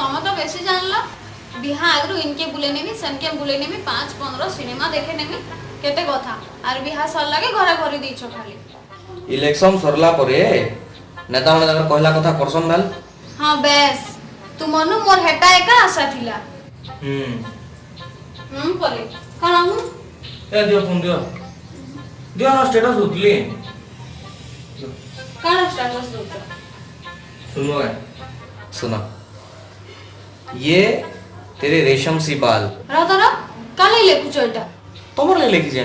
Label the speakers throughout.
Speaker 1: तुम तो बेसी जानला बिहा आगु इनके बुले नेमी सनके बुले नेमी 5-15 सिनेमा देखे नेमी केते कथा आर बिहा सरला के घरे घरे दीछो खाली
Speaker 2: इलेक्शन सरला परे नेता माने ताकर कहला कथा करसन दाल।
Speaker 1: हां बेस तुमनु मोर हेटा एका आशा थिला परे काना हूं
Speaker 2: ए दियो फोन दियो दियो ना स्टेटस उतली
Speaker 1: काना स्टेटस दोतो
Speaker 2: सुनो है सुनो ये तेरे रेशम सी बाल
Speaker 1: रातरा काले लेखुचो एटा
Speaker 2: तमर ले लेखि जे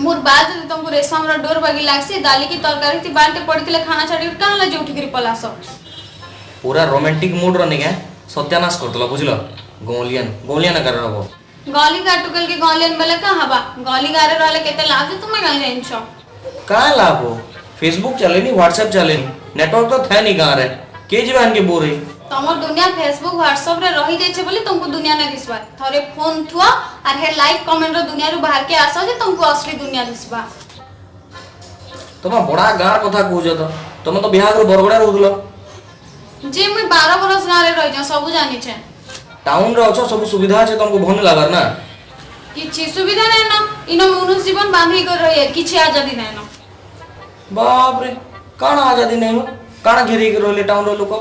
Speaker 1: मोर बात तुमको रेशम रो डोर बागी लागसी दाली की तरकारी थी बाल्टे पड़तिले खाना छाडी काला जे उठी करी पलासो
Speaker 2: पूरा रोमांटिक मूड रने के सत्यानाश करतला बुझलो गोलियन कर रहो
Speaker 1: गली काटुकल के गलियन बेले का हबा गली गारे रहले केते लाभ तुमे काई जानछो
Speaker 2: का लाभ हो फेसबुक चलेनी व्हाट्सएप चलेनी नेटवर्क तो थे नहीं गां रे के जीवन के बोरे
Speaker 1: तमर दुनिया फेसबुक व्हाट्सएप रे रही जाय छे बोली तुमको दुनिया ने दिसबा थरे फोन थुआ और हे लाइक कमेंट रो दुनिया रो बाहर के आसो जे तुमको असली दुनिया दिसबा
Speaker 2: तमा बड़ा गार कथा कहजो तो तम तो बिहार रो बरगड़ा रहउलो
Speaker 1: जे मैं 12 बरस गां रे रहि जा सब जानि छे
Speaker 2: टाउन रे अछो सब सुविधा छे तुमको भन लागर ना
Speaker 1: किछि सुविधा नै न इनो मनुष्य जीवन बांधी कर रही है किछि आजादी नै न
Speaker 2: बाप रे काना आजादी नै हो काना घेरी के रहले टाउन रो लोक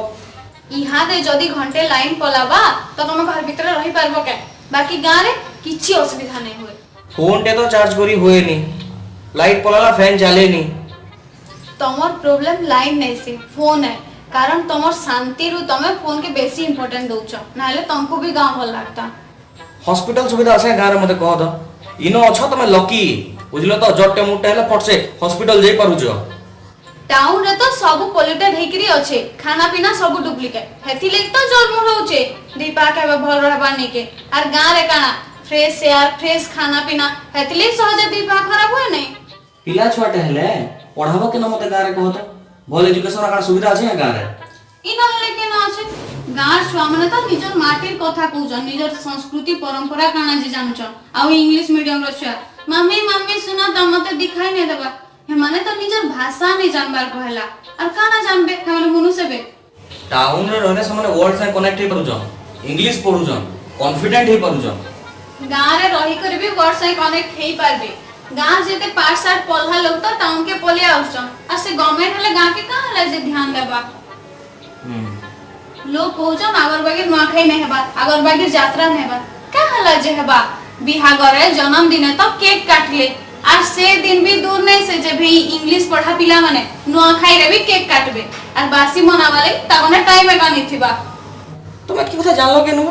Speaker 1: इहा दे जदी घंटे लाइन पलाबा तो तुम घर भीतर रही पारबो के बाकी गां रे किछि असुविधा नै होय
Speaker 2: फोन टे तो चार्ज करी होए नी लाइट पलाला फैन चले नी
Speaker 1: तमर प्रॉब्लम लाइन नै से फोन है कारण तमर शांति रु तमे फोन के बेसी इंपोर्टेंट दोछ नाले तुमको भी गांव भल लागता
Speaker 2: हॉस्पिटल सुविधा আছে गां रे मते कह दो इनो अछो तमे लकी बुझलो तो जट्टे मुट्टे हले फट से हॉस्पिटल जाई पारुजो
Speaker 1: टाउन रे तो सब पोल्यूटेड हेकरी अछि खाना पीना सब डुप्लीकेट हेथि ले तो जन्म होउछे दीपा के भल रहबा नै के और गां रे काना फ्रेश एयर फ्रेश खाना पीना हेथि ले सहज दीपा खराब होय नै
Speaker 2: पिला छोटे हले पढ़ाबो के न मते गां रे कह तो भल एजुकेशन का सुविधा আছে गां रे
Speaker 1: इनो हले के न अछि गां छुआ माने तो निजर माटीर कथा कहउछन निजर संस्कृति परंपरा काना जे जानछ आ इंग्लिश मीडियम रो छुआ मम्मी मम्मी सुना त मते दिखाई नै देबा हे माने तो निजर भाषा नै जानबार कहला और काना जानबे हमरे मनुष्य बे
Speaker 2: टाउन रे रहने समय वर्ल्ड से कनेक्ट हे परुजन इंग्लिश पढुजन कॉन्फिडेंट हे परुजन
Speaker 1: गां रे रही कर भी वर्ल्ड से कनेक्ट हेई पारबे गां जेते पास साथ पल्हा लोग तो टाउन के पलिया आउछन आ से गवर्नमेंट हले गां के का हले जे ध्यान देबा लोग कहउछन आगर बागे नखाई नै हेबा आगर बागे यात्रा नै हेबा का हला जे हेबा बिहा गरे जन्मदिन तो केक काटले आज से दिन भी दूर नहीं से जे भी इंग्लिश पढ़ा पिला माने नखाई रे भी केक काटबे और बासी मनावाले तागने टाइम एका निथिबा
Speaker 2: तुम की कथा जानलो के नु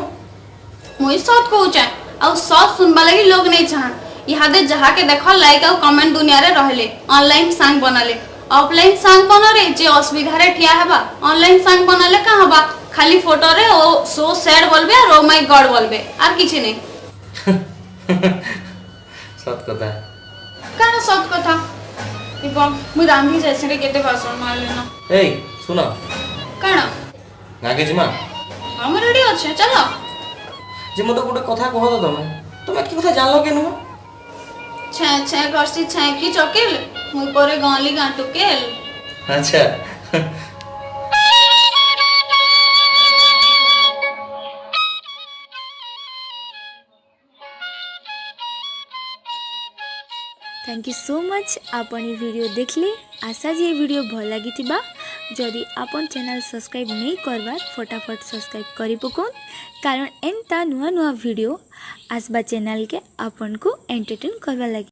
Speaker 1: मोई सत कहउछा आ सब सुनबा लागि लोग नै चाहन इहा दे जहा के देखो लाइक और कमेंट दुनिया रे रहले ऑनलाइन सांग बनाले ऑफलाइन सांग बनरे जे असुविधा रे ठिया हेबा ऑनलाइन सांग बनाले का हबा खाली फोटो रे ओ सो सैड बोलबे और ओ माय गॉड बोलबे आर किछि नै
Speaker 2: सत कथा
Speaker 1: काना सत कथा इबो मु रांधी जैसे केते भाषण मार लेना
Speaker 2: ए सुनो
Speaker 1: काना
Speaker 2: नागे जिमा
Speaker 1: हम रेडी अछि चलो
Speaker 2: जे मते गोटे कथा कह दो तुम की कथा जानलो के नु
Speaker 1: छे छे करसी छे की चकेल मुई परे गांली गांटू केल
Speaker 2: अच्छा
Speaker 3: थैंक यू सो मच आपन वीडियो देखले आशा जे वीडियो भल लगी थिबा जदि आपन चैनल सब्सक्राइब नहीं करबार फटाफट सब्सक्राइब करि पकोन कारण एंता नुआ नुआ वीडियो आसबा चैनल के आपन को एंटरटेन करबा लगी।